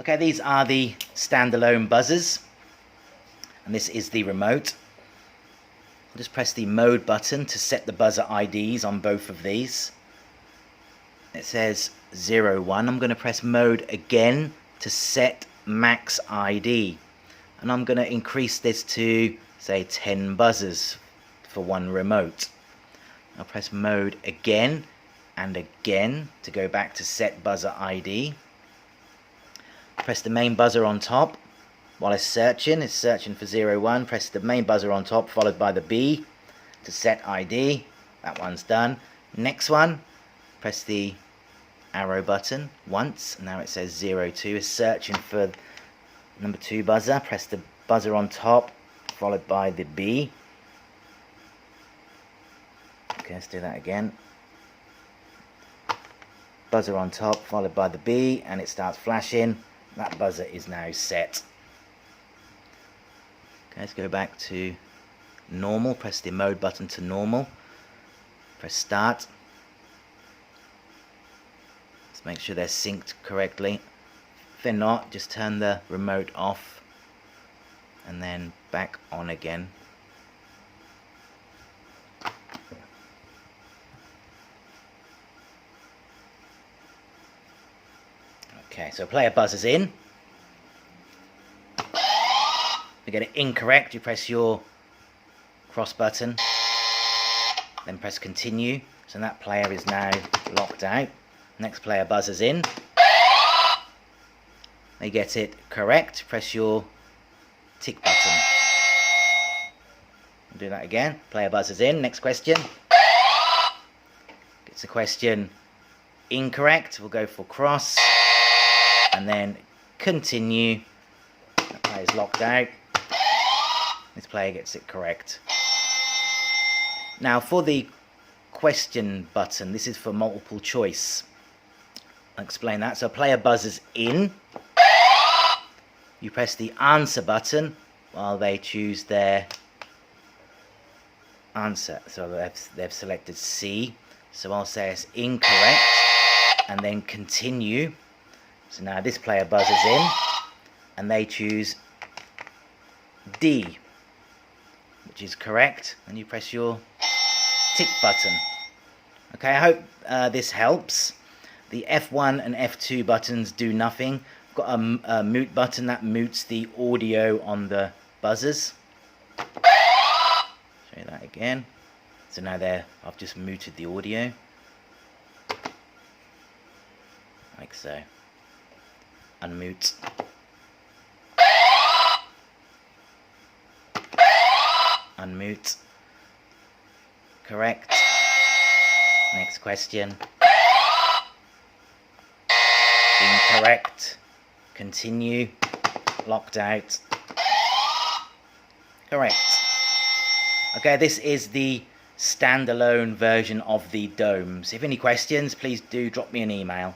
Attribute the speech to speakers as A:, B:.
A: Okay, these are the standalone buzzers, and this is the remote. I'll just press the mode button to set the buzzer IDs on both of these. It says 0, 1. I'm going to press mode again to set max ID, and I'm going to increase this to say 10 buzzers for one remote. I'll press mode again and again to go back to set buzzer ID. Press the main buzzer on top while it's searching for 0, 1. Press the main buzzer on top followed by the B to set ID. That one's done. Next one, press the arrow button once. Now it says 0, 2. It's searching for number 2 buzzer. Press the buzzer on top followed by the B. Okay, let's do that again. Buzzer on top followed by the B, and it starts flashing. That buzzer is now set. Okay, let's go back to normal. Press the mode button to normal. Press start. Let's make sure they're synced correctly. If they're not, just turn the remote off and then back on again. Okay, so player buzzers in. If you get it incorrect, you press your cross button, then press continue. So that player is now locked out. Next player buzzers in. They get it correct, press your tick button. We'll do that again. Player buzzers in. Next question. Gets the question incorrect. We'll go for cross. And then continue. That player's locked out. This player gets it correct. Now for the question button, this is for multiple choice. I'll explain that. So player buzzers in. You press the answer button while they choose their answer. So they've selected C. So I'll say it's incorrect and then continue. So now this player buzzes in and they choose D, which is correct, and you press your tick button. Okay, I hope this helps. The F1 and F2 buttons do nothing. I've got a mute button that mutes the audio on the buzzers. Show you that again. So now I've just muted the audio. Like so. Unmute. Unmute. Correct. Next question. Incorrect. Continue. Locked out. Correct. Okay, this is the standalone version of the domes. If any questions, please do drop me an email.